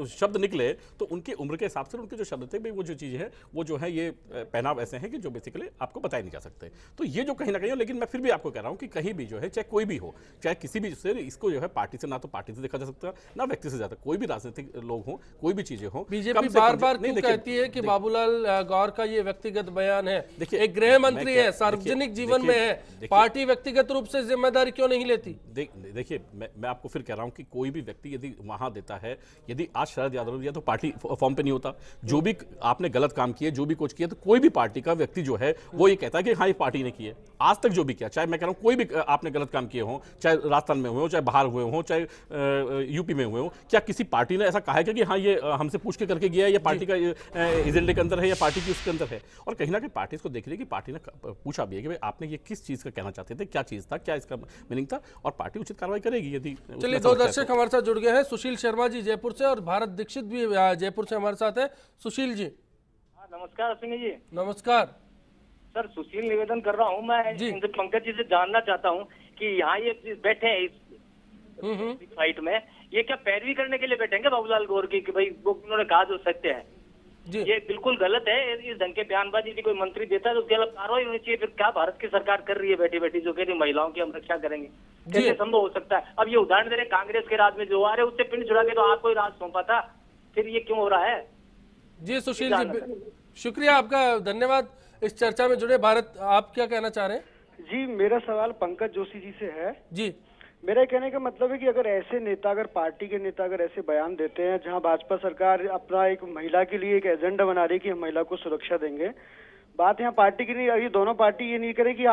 शब्द निकले तो उनकी उम्र के हिसाब से उनके जो शब्द थे भाई वो जो चीज़ है वो जो है ये पहनाव ऐसे हैं कि जो बेसिकली आपको बताए नहीं जा सकते। तो ये जो कहीं ना कहीं, लेकिन मैं फिर भी आपको कह रहा हूँ कि कहीं भी जो है, चाहे कोई भी हो, चाहे किसी भी से, इसको जो है पार्टी से, ना तो पार्टी से देखा जा सकता, ना व्यक्ति से जाता, कोई भी राजनीतिक लोग हों, कोई भी चीजें हों। बीजेपी बार बार क्यों कहती है कि बाबूलाल गौर का ये व्यक्तिगत बयान है? देखिए एक गृह मंत्री है, सार्वजनिक जीवन में है, पार्टी व्यक्तिगत रूप से जिम्मेदारी क्यों नहीं लेती? देखिए मैं आपको फिर कह रहा हूं कि कोई भी व्यक्ति यदि वहां देता है, यदि आज शरद यादव ने दिया तो पार्टी फॉर्म पे नहीं होता। जो भी आपने गलत काम किए, जो भी कुछ किया, तो कोई भी पार्टी का व्यक्ति जो है वो ये कहता है कि हाँ ये पार्टी ने किए। आज तक जो भी किया, चाहे मैं कह रहा हूं कोई भी आपने गलत काम किए हों, चाहे राजस्थान में हुए हो, चाहे बाहर हुए हों, चाहे यूपी में हुए हो, क्या किसी पार्टी ने ऐसा कहा है कि हाँ ये हमसे पूछ के करके गया है, ये पार्टी का एजेंडे के अंदर है या पार्टी की उसके अंदर है? और कहीं ना कहीं पार्टी इसको देख रही है कि पार्टी ने पूछा भी है कि भाई आपने ये किस चीज का कहना चाहते थे, क्या चीज था, क्या इसका मीनिंग था, और पार्टी उचित कार्रवाई करेगी। चलिए दो दर्शक हमारे साथ जुड़ गए हैं, सुशील शर्मा जी जयपुर से और भारत दीक्षित भी जयपुर से हमारे साथ है। सुशील जी नमस्कार। अश्विनी जी नमस्कार। सर सुशील निवेदन कर रहा हूँ मैं इनसे, पंकज जी से जानना चाहता हूँ कि यहाँ ये बैठे हैं इस फाइट में, ये क्या पैरवी करने के लिए बैठेंगे बाबूलाल गौर की कि भाई वो उन्होंने कहा जो सत्य है? ये बिल्कुल गलत है। इस ढंग के बयानबाजी यदि कोई मंत्री देता है तो उसके खिलाफ कार्रवाई होनी चाहिए। फिर क्या भारत की सरकार कर रही है बैठी बैठी, जो कह रही महिलाओं की हम रक्षा करेंगे, कैसे संभव हो सकता है? अब ये उदाहरण दे रहे कांग्रेस के राज में जो आ रहे उससे पिंड छुड़ा के तो आपको ही राज सौंपा था, फिर ये क्यों हो रहा है? जी सुशील जी शुक्रिया आपका, धन्यवाद इस चर्चा में जुड़े। भारत आप क्या कहना चाह रहे हैं? जी मेरा सवाल पंकज जोशी जी से है। जी मेरा कहने का मतलब है कि अगर ऐसे नेता, अगर पार्टी के नेता अगर ऐसे बयान देते हैं जहां भाजपा सरकार अपना एक महिला के लिए एक एजेंडा बना रही है कि हम महिला को सुरक्षा देंगे, बात यहाँ पार्टी की नहीं, ये दोनों पार्टी ये नहीं करे कि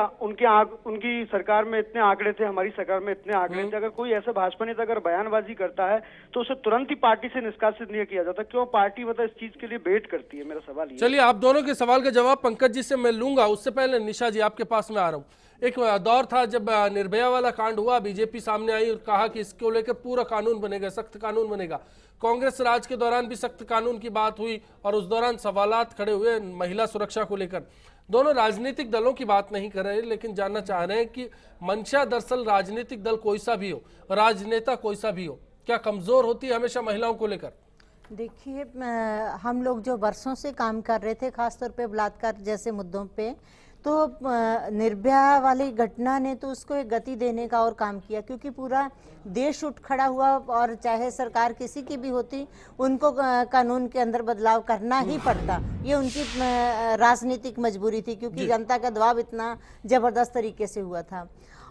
उनकी सरकार में इतने आंकड़े थे, हमारी सरकार में इतने आंकड़े थे। अगर कोई ऐसा भाजपा नेता अगर बयानबाजी करता है तो उसे तुरंत ही पार्टी से निष्कासित नहीं किया जाता। क्यों पार्टी मतलब इस चीज के लिए वेट करती है? मेरा सवाल ये। चलिए आप दोनों के सवाल का जवाब पंकज जी से मैं लूंगा, उससे पहले निशा जी आपके पास में आ रहा हूँ। एक दौर था जब निर्भया वाला कांड हुआ, बीजेपी सामने आई और कहा कि इसको लेकर पूरा कानून बनेगा, सख्त कानून बनेगा। कांग्रेस राज के दौरान भी सख्त कानून की बात हुई और उस दौरान सवालात खड़े हुए महिला सुरक्षा को लेकर। दोनों राजनीतिक दलों की बात नहीं कर रहे, लेकिन जानना चाह रहे हैं कि मंशा दरअसल राजनीतिक दल कोई सा भी हो, राजनेता कोई सा भी हो, क्या कमजोर होती है हमेशा महिलाओं को लेकर? देखिए, हम लोग जो वर्षों से काम कर रहे थे, खासतौर पे बलात्कार जैसे मुद्दों पे, तो निर्भया वाली घटना ने तो उसको एक गति देने का और काम किया, क्योंकि पूरा देश उठ खड़ा हुआ। और चाहे सरकार किसी की भी होती, उनको कानून के अंदर बदलाव करना ही पड़ता। ये उनकी राजनीतिक मजबूरी थी, क्योंकि जनता का दबाव इतना जबरदस्त तरीके से हुआ था।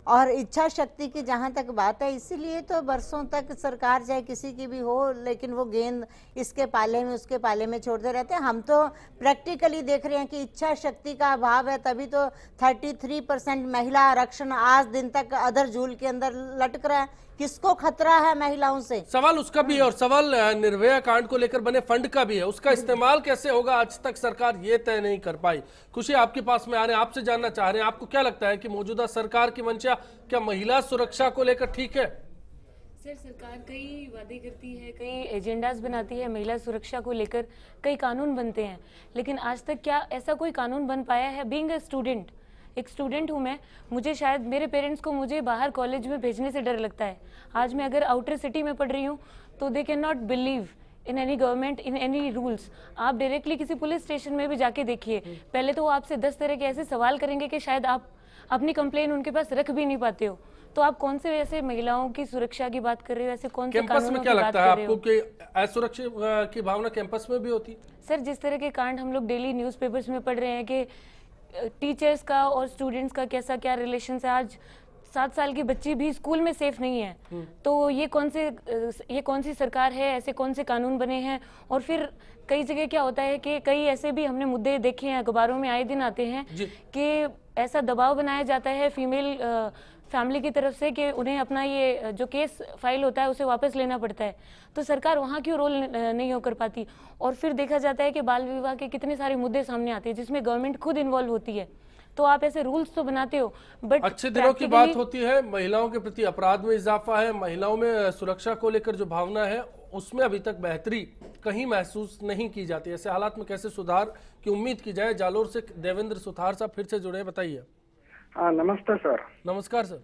और इच्छा शक्ति की जहाँ तक बात है, इसीलिए तो वर्षों तक सरकार चाहे किसी की भी हो, लेकिन वो गेंद इसके पाले में उसके पाले में छोड़ते रहते हैं। हम तो प्रैक्टिकली देख रहे हैं कि इच्छा शक्ति का अभाव है, तभी तो 33% महिला आरक्षण आज दिन तक अदर झूल के अंदर लटक रहा है। किसको खतरा है महिलाओं से? सवाल उसका भी है, और सवाल निर्भया कांड को लेकर बने फंड का भी है। उसका इस्तेमाल कैसे होगा, आज तक सरकार ये तय नहीं कर पाई। खुशी, आपके पास में आ रहे हैं, आपसे जानना चाह रहे हैं, आपको क्या लगता है कि मौजूदा सरकार की मंशा क्या महिला सुरक्षा को लेकर ठीक है? सर, सरकार कई वादे करती है, कई एजेंडाज बनाती है महिला सुरक्षा को लेकर, कई कानून बनते हैं, लेकिन आज तक क्या ऐसा कोई कानून बन पाया है? बीइंग अ स्टूडेंट, एक स्टूडेंट हूँ मैं, मुझे शायद मेरे पेरेंट्स को मुझे बाहर कॉलेज में भेजने से डर लगता है। आज मैं अगर आउटर सिटी में पढ़ रही हूँ तो they can not believe in any government, in any rules. आप डायरेक्टली किसी पुलिस स्टेशन में भी जाके देखिए, पहले तो वो आपसे 10 तरह के ऐसे सवाल करेंगे कि शायद आप अपनी कंप्लेन उनके पास रख भी नहीं पाते हो। तो आप कौन से ऐसे महिलाओं की सुरक्षा की बात कर रहे हो, ऐसे कौन से कानूनों की बात कर रहे हो? आपको कि असुरक्षा की भावना कैंपस में भी होती? सर, जिस तरह के कांड हम लोग डेली न्यूज़पेपर्स में पढ़ रहे हैं कि टीचर्स का और स्टूडेंट्स का कैसा क्या रिलेशन है, आज 7 साल की बच्ची भी स्कूल में सेफ नहीं है। तो ये कौन सी सरकार है, ऐसे कौन से कानून बने हैं? और फिर कई जगह क्या होता है कि कई ऐसे भी हमने मुद्दे देखे हैं, अखबारों में आए दिन आते हैं कि ऐसा दबाव बनाया जाता है फीमेल फैमिली की तरफ से कि उन्हें अपना ये जो केस फाइल होता है उसे वापस लेना पड़ता है। तो सरकार वहाँ क्यों रोल नहीं हो कर पाती? और फिर देखा जाता है कि बाल विवाह के कितने सारे मुद्दे सामने आते हैं जिसमें गवर्नमेंट खुद इन्वॉल्व होती है। तो आप ऐसे रूल्स तो बनाते हो, बट अच्छे दिनों की बात होती है, महिलाओं के प्रति अपराध में इजाफा है, महिलाओं में सुरक्षा को लेकर जो भावना है उसमें अभी तक बेहतरी कहीं महसूस नहीं की जाती। ऐसे हालात में कैसे सुधार की उम्मीद की जाए? जालोर से देवेंद्र सुथार साहब फिर से जुड़े, बताइए। हाँ, नमस्ते सर। नमस्कार सर।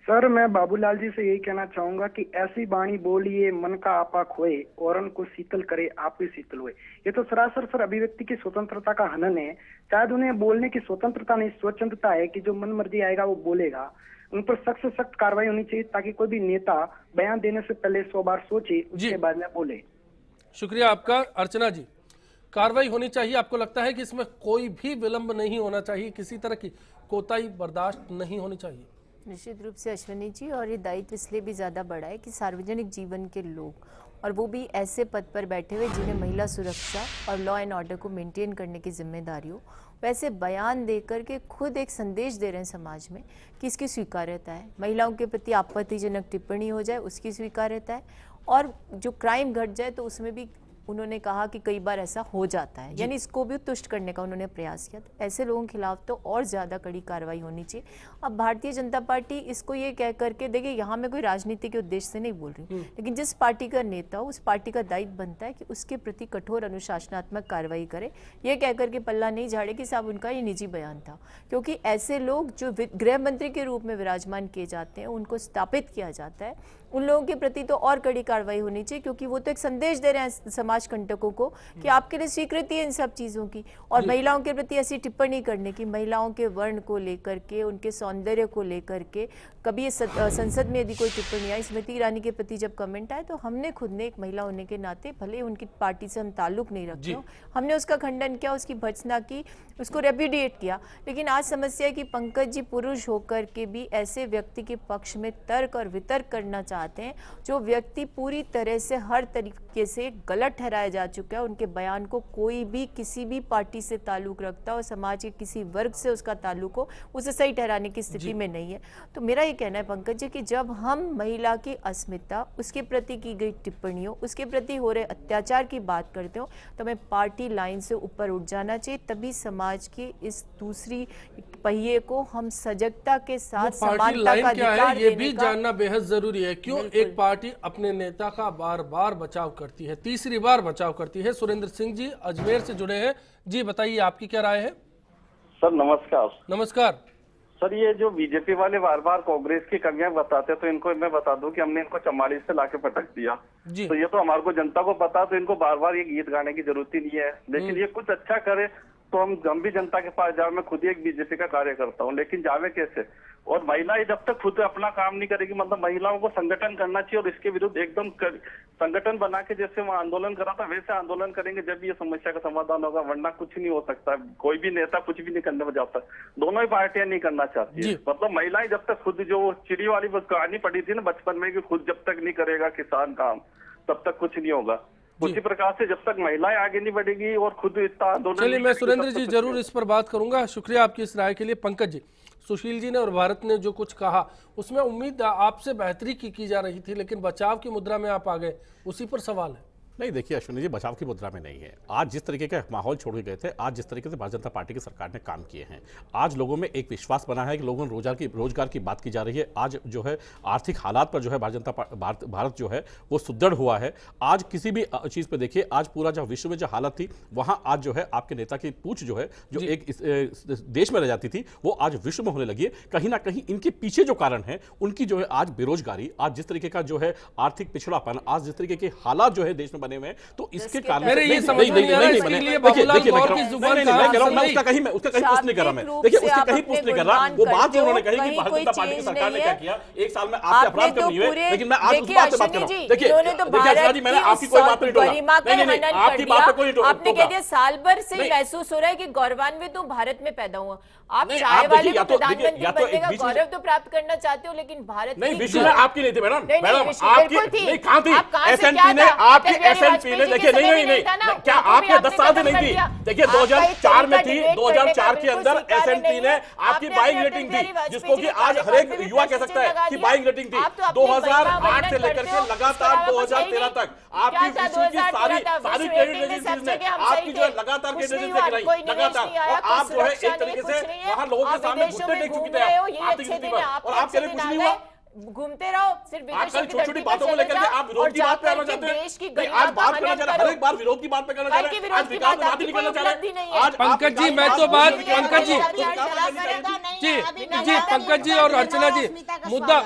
सर, मैं बाबूलाल जी से यही कहना चाहूंगा कि ऐसी बाणी बोलिए मन का आपा खोए, औरन को शीतल करे आप ही शीतल हुए। ये तो सरासर सर अभिव्यक्ति की स्वतंत्रता का हनन है। शायद उन्हें बोलने की स्वतंत्रता नहीं, स्वतंत्रता है कि जो मन मर्जी आएगा वो बोलेगा। उन पर सख्त से सख्त कार्रवाई होनी चाहिए ताकि कोई भी नेता बयान देने से पहले 100 बार सोचे, उसके बाद में बोले। शुक्रिया आपका। अर्चना जी, कार्रवाई होनी चाहिए, आपको लगता है कि इसमें कोई भी विलंब नहीं होना चाहिए, किसी तरह की कोताही बर्दाश्त नहीं होनी चाहिए? निश्चित रूप से अश्विनी जी, और ये दायित्व इसलिए भी ज़्यादा बड़ा है कि सार्वजनिक जीवन के लोग, और वो भी ऐसे पद पर बैठे हुए जिन्हें महिला सुरक्षा और लॉ एंड ऑर्डर को मेंटेन करने की जिम्मेदारी हो, वैसे बयान देकर के खुद एक संदेश दे रहे हैं समाज में कि इसकी स्वीकार्यता है। महिलाओं के प्रति आपत्तिजनक टिप्पणी हो जाए उसकी स्वीकार्यता है, और जो क्राइम घट जाए तो उसमें भी उन्होंने कहा कि कई बार ऐसा हो जाता है, यानी इसको भी तुष्ट करने का उन्होंने प्रयास किया। तो ऐसे लोगों के खिलाफ तो और ज़्यादा कड़ी कार्रवाई होनी चाहिए। अब भारतीय जनता पार्टी इसको ये कह करके, देखिए यहाँ मैं कोई राजनीति के उद्देश्य से नहीं बोल रही हूँ, लेकिन जिस पार्टी का नेता हो उस पार्टी का दायित्व बनता है कि उसके प्रति कठोर अनुशासनात्मक कार्रवाई करे। ये कह करके पल्ला नहीं झाड़े कि साहब उनका ये निजी बयान था, क्योंकि ऐसे लोग जो गृह मंत्री के रूप में विराजमान किए जाते हैं, उनको स्थापित किया जाता है, उन लोगों के प्रति तो और कड़ी कार्रवाई होनी चाहिए, क्योंकि वो तो एक संदेश दे रहे हैं समाज कंटकों को कि आपके लिए स्वीकृति है इन सब चीज़ों की। और महिलाओं के प्रति ऐसी टिप्पणी करने की, महिलाओं के वर्ण को लेकर के, उनके सौंदर्य को लेकर के, कभी ये संसद में यदि कोई टिप्पणी आई, स्मृति ईरानी के प्रति जब कमेंट आए, तो हमने खुद ने एक महिला होने के नाते, भले उनकी पार्टी से हम ताल्लुक नहीं रखते हो, हमने उसका खंडन किया, उसकी भर्त्सना की, उसको रेप्यूडिएट किया। लेकिन आज समस्या है कि पंकज जी पुरुष होकर के भी ऐसे व्यक्ति के पक्ष में तर्क और वितर्क करना चाहते हैं, जो व्यक्ति पूरी तरह से हर तरीके से गलत ठहराया जा चुका है। उनके बयान को कोई भी किसी भी पार्टी से ताल्लुक रखता हो, समाज के किसी वर्ग से उसका ताल्लुक हो, उसे सही ठहराने की स्थिति में नहीं है। तो मेरा ये कहना है पंकज जी कि जब हम महिला की अस्मिता, उसके प्रति की गई टिप्पणियों, उसके प्रति हो रहे अत्याचार की बात करते हो, तो हमें पार्टी लाइन से ऊपर उठ जाना चाहिए। तभी समाज की इस दूसरी पहिए को हम सजगता के साथ समानता का अधिकार ये भी जानना बेहद जरूरी है। क्यों एक पार्टी अपने नेता का बार बार बचाव करती है, तीसरी बार बचाव करती है? सुरेंद्र सिंह जी अजमेर से जुड़े हैं, जी बताइए आपकी क्या राय है? सर नमस्कार। नमस्कार। सर ये जो बीजेपी वाले बार बार कांग्रेस की कमियां बताते हैं, तो इनको मैं बता दूं कि हमने इनको 44 से लाके पटक दिया। तो ये तो हमारे को जनता को पता, तो इनको बार बार ये गीत गाने की जरूरत ही नहीं है। लेकिन ये कुछ अच्छा करे तो हम भी जनता के पास जाए। मैं खुद ही एक बीजेपी का कार्यकर्ता हूँ, लेकिन जावे कैसे? और महिलाएं जब तक खुद अपना काम नहीं करेगी, मतलब महिलाओं को संगठन करना चाहिए और इसके विरुद्ध एकदम संगठन बना के जैसे वहाँ आंदोलन करा था वैसे आंदोलन करेंगे, जब ये समस्या का समाधान होगा। वरना कुछ नहीं हो सकता। कोई भी नेता कुछ भी नहीं करने में जाता। दोनों ही पार्टियां नहीं करना चाहती है। मतलब महिलाएं जब तक खुद, जो चिड़ी वाली कहानी पढ़ी थी ना बचपन में कि खुद जब तक नहीं करेगा किसान काम, तब तक कुछ नहीं होगा। उसी प्रकार से जब तक महिलाएं आगे नहीं बढ़ेगी और खुद इतना आंदोलन। चलिए, मैं सुरेंद्र जी जरूर इस पर बात करूंगा। शुक्रिया आपकी इस राय के लिए। पंकज जी, सुशील जी ने और भारत ने जो कुछ कहा उसमें उम्मीद आपसे बेहतरी की जा रही थी, लेकिन बचाव की मुद्रा में आप आ गए, उसी पर सवाल है। नहीं, देखिए अश्विनी जी, बचाव की मुद्रा में नहीं है। आज जिस तरीके का माहौल छोड़ के गए थे, आज जिस तरीके से भारतीय जनता पार्टी की सरकार ने काम किए हैं, आज लोगों में एक विश्वास बना है कि लोगों में रोजगार की बात की जा रही है। आज जो है आर्थिक हालात पर जो है भारत जो है वो सुदृढ़ हुआ है। आज किसी भी चीज़ पे देखिए, आज पूरा जो विश्व में जो हालत थी, वहाँ आज जो है आपके नेता की पूछ जो है, जो एक देश में रह जाती थी, वो आज विश्व में होने लगी है। कहीं ना कहीं इनके पीछे जो कारण है, उनकी जो है आज बेरोजगारी, आज जिस तरीके का जो है आर्थिक पिछड़ापन, आज जिस तरीके के हालात जो है देश में बने हुए, तो इसके कारण मेरे ये समझ नहीं आ रहा है इसके लिए बाबूलाल गौर की जुबान का उसका कहीं पुछ नहीं कर रहा मैं। देखिए, उसके कहीं पुछ नहीं कर रहा। वो बात जो उन्होंने कही कि भारतीय जनता पार्टी की सरकार ने क्या किया, एक साल में आपके अपराध कम नहीं हुए, लेकिन मैं आज उस बात पे बात कर रहा हूं। देखिए मैंने आपकी कोई बात नहीं टोला, नहीं आपकी बात पे कोई टोला। आपने कह दिया साल भर से महसूस हो रहा है कि गौरवान्वित हूं, भारत में पैदा हुआ। आप चाय वाले को प्रधानमंत्री बनने का गौरव तो प्राप्त करना चाहते हो, लेकिन भारत नहीं, विश्व में आपकी नहीं थी मैडम। मैडम आपकी नहीं, कहां थी? एसएनपी ने, आपकी एसएनपी ने, देखिए नहीं, क्या आपके 10 साल से नहीं थी? देखिए 2004 में थी। 2004 के अंदर एसएनपी ने आपकी बाइंग रेटिंग थी, जिसको कि आज हर एक युवा कह सकता है कि बाइंग रेटिंग थी। 2008 से लेकर के लगातार 2013 तक आपकी विश्व की सारी क्रेडिट एजेंसीज ने आपकी जो है लगातार क्रेडिट एजेंसी गिराई, लगातार। और आप जो है एक तरीके से वहां लोगों के सामने घुटने टेक चुकी थे आर्थिक स्थिति पर, और आप कह रहे कुछ नहीं हुआ। घूमते रहो सिर्फ विदेशों की छोटी-छोटी बातों को लेकर के आप विरोध की बात करना चाहते हैं। आज बात करना चाह रहे हैं, हर एक बार विरोध की बात पे करना चाह रहे हैं। आज विकास की बात नहीं करना चाह रहे हैं। आज पंकज जी, मैं तो बात पंकज जी पंकज जी और अर्चना जी,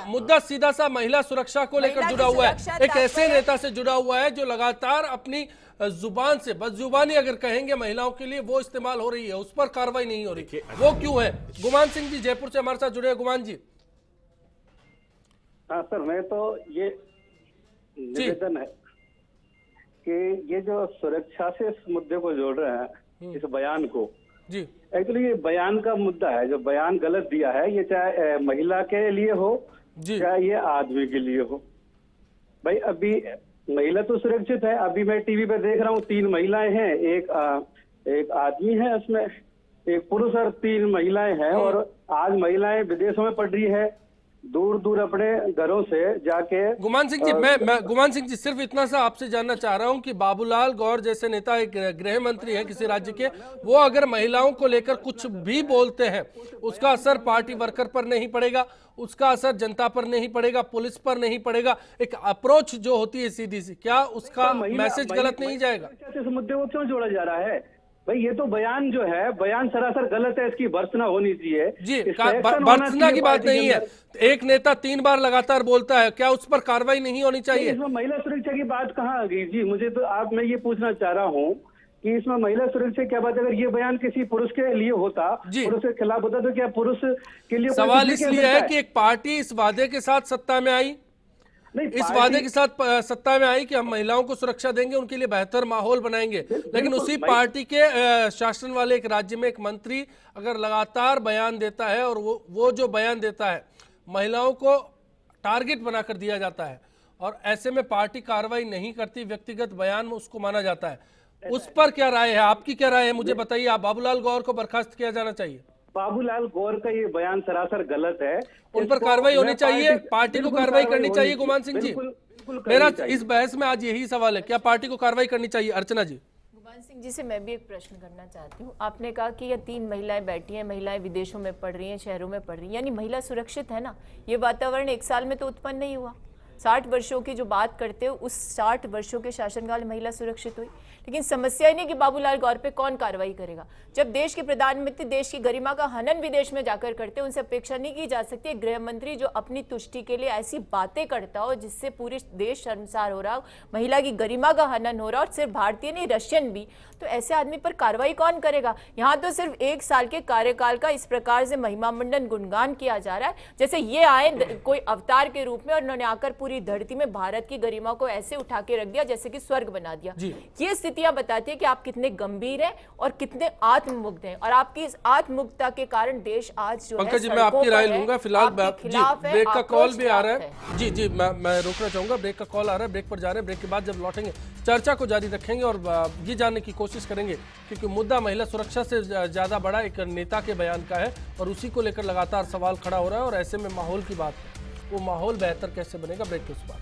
मुद्दा सीधा सा महिला सुरक्षा को लेकर जुड़ा हुआ है। एक ऐसे नेता से जुड़ा हुआ है जो लगातार अपनी जुबान से, बस जुबानी अगर कहेंगे महिलाओं के लिए वो इस्तेमाल हो रही है, उस पर कार्रवाई नहीं हो रही। वो क्यों है? गुमान सिंह जी जयपुर से हमारे साथ जुड़े हैं। गुमान जी। हाँ सर, मैं तो ये निवेदन है कि ये जो सुरक्षा से इस मुद्दे को जोड़ रहे हैं, इस बयान को, जी एक्चुअली ये बयान का मुद्दा है। जो बयान गलत दिया है, ये चाहे महिला के लिए हो, चाहे ये आदमी के लिए हो। भाई अभी महिला तो सुरक्षित है। अभी मैं टीवी पे देख रहा हूँ, 3 महिलाएं हैं, एक आदमी है, उसमें एक पुरुष और 3 महिलाएं हैं। और आज महिलाएं विदेशों में पढ़ रही है, दूर दूर अपने घरों से जाके। गुमान सिंह जी, मैं गुमान सिंह जी सिर्फ इतना सा आपसे जानना चाह रहा हूं कि बाबूलाल गौर जैसे नेता, एक गृह मंत्री हैं किसी राज्य के, वो अगर महिलाओं को लेकर कुछ भी बोलते हैं, उसका असर पार्टी वर्कर पर नहीं पड़ेगा, उसका असर जनता पर नहीं पड़ेगा, पुलिस पर नहीं पड़ेगा। एक अप्रोच जो होती है सीधी सी, क्या उसका मैसेज गलत नहीं जाएगा? इस मुद्दे को क्यों जोड़ा जा रहा है? भाई ये तो बयान जो है, बयान सरासर गलत है। इसकी भर्त्सना होनी चाहिए जी। भर्त्सना की बात नहीं है। एक नेता 3 बार लगातार बोलता है, क्या उस पर कार्रवाई नहीं होनी चाहिए? इसमें महिला सुरक्षा की बात कहाँ आ गई जी? मुझे तो मैं ये पूछना चाह रहा हूँ कि इसमें महिला सुरक्षा क्या बात? अगर ये बयान किसी पुरुष के लिए होता, पुरुष के खिलाफ होता, तो क्या पुरुष के लिए? सवाल इसलिए है कि एक पार्टी इस वादे के साथ सत्ता में आई, इस वादे के साथ सत्ता में आई कि हम महिलाओं को सुरक्षा देंगे, उनके लिए बेहतर माहौल बनाएंगे, लेकिन उसी पार्टी के शासन वाले एक राज्य में एक मंत्री अगर लगातार बयान देता है और वो जो बयान देता है महिलाओं को टारगेट बनाकर दिया जाता है, और ऐसे में पार्टी कार्रवाई नहीं करती, व्यक्तिगत बयान में उसको माना जाता है, उस पर क्या राय है? आपकी क्या राय है मुझे बताइए। आप बाबूलाल गौर को बर्खास्त किया जाना चाहिए? बाबूलाल गौर का ये बयान सरासर गलत है, उन पर कार्रवाई होनी चाहिए, पार्टी को कार्रवाई करनी चाहिए। गुमान सिंह जी, मेरा इस बहस में आज यही सवाल है, क्या पार्टी को कार्रवाई करनी चाहिए? अर्चना जी। गुमान सिंह जी से मैं भी एक प्रश्न करना चाहती हूँ। आपने कहा कि ये 3 महिलाएं बैठी हैं, महिलाएं विदेशों में पढ़ रही हैं, शहरों में पढ़ रही हैं, यानी महिला सुरक्षित है ना? ये वातावरण 1 साल में तो उत्पन्न नहीं हुआ। 60 वर्षों की जो बात करते हो, उस 60 वर्षों के शासनकाल में महिला सुरक्षित हुई। लेकिन समस्या ही नहीं कि बाबूलाल गौर पे कौन कार्रवाई करेगा। जब देश के प्रधानमंत्री देश की गरिमा का हनन विदेश में जाकर करते, उनसे अपेक्षा नहीं की जा सकती। गृह मंत्री जो अपनी तुष्टि के लिए ऐसी बातें करता हो जिससे पूरे देश शर्मसार हो रहा हो, महिला की गरिमा का हनन हो रहा हो, और सिर्फ भारतीय नहीं रशियन भी, तो ऐसे आदमी पर कार्रवाई कौन करेगा। यहाँ तो सिर्फ 1 साल के कार्यकाल का इस प्रकार से महिमा मंडन गुणगान किया जा रहा है जैसे ये आए कोई अवतार के रूप में और उन्होंने आकर पूरी धरती में भारत की गरिमा को ऐसे उठा के रख दिया जैसे कि स्वर्ग बना दिया। ये स्थितियां बताती है कि आप कितने गंभीर हैं और कितने आत्ममुग्ध हैं, और आपकी इस आत्ममुग्धता के कारण देश आज जो पंकज जी, मैं आपकी राय लूंगा। फिलहाल ब्रेक का कॉल भी आ रहा है। जी, मैं रोकना चाहूंगा, ब्रेक का कॉल आ रहा है, ब्रेक पर जा रहे हैं। ब्रेक के बाद जब लौटेंगे चर्चा को जारी रखेंगे और ये जानने की कोशिश करेंगे क्योंकि मुद्दा महिला सुरक्षा से ज्यादा बड़ा एक नेता के बयान का है और उसी को लेकर लगातार सवाल खड़ा हो रहा है। और ऐसे में माहौल की बात है, वो माहौल बेहतर कैसे बनेगा, ब्रेक के उस बार।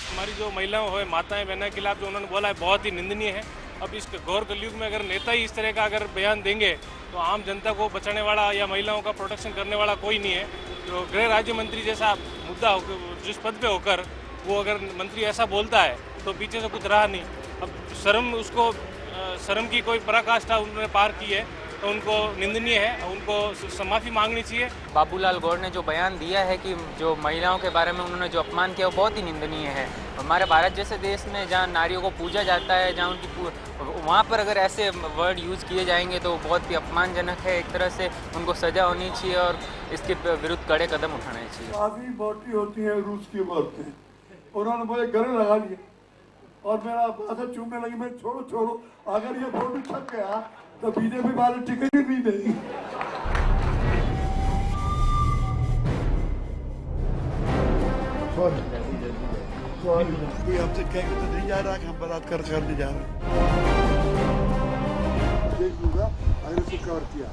हमारी जो महिलाओं है, माताएं बहनों के खिलाफ जो उन्होंने बोला है बहुत ही निंदनीय है। अब इस घोर कलयुग में अगर नेता ही इस तरह का अगर बयान देंगे तो आम जनता को बचाने वाला या महिलाओं का प्रोटेक्शन करने वाला कोई नहीं है। जो गृह राज्य मंत्री जैसा मुद्दा जिस पद पे होकर वो अगर मंत्री ऐसा बोलता है तो पीछे से कुछ रहा नहीं। अब शर्म की कोई पराकाष्ठा उन्होंने पार की है तो उनको निंदनीय है, उनको माफी मांगनी चाहिए। बाबूलाल गौर ने जो बयान दिया है कि जो महिलाओं के बारे में उन्होंने जो अपमान किया वो बहुत ही निंदनीय है। हमारे भारत जैसे देश में जहाँ नारियों को पूजा जाता है, जहाँ उनकी वहाँ पर अगर ऐसे वर्ड यूज़ किए जाएंगे तो बहुत ही अपमानजनक है। एक तरह से उनको सजा होनी चाहिए और इसके विरुद्ध कड़े कदम उठाने चाहिए। काफी बातें होती हैं रूस की बातें, उन्होंने मुझे गले लगा लिया और मेरा बातें चूमने लगी। मैं छोड़ो, अगर ये फोटो छप गया तो बीजेपी वाले टिकट ही नहीं देंगे। कोई हमसे कह के तो नहीं जा रहा कि हम बलात्कार करने जा रहे हैं। देख लूंगा अगर इसे कवर किया।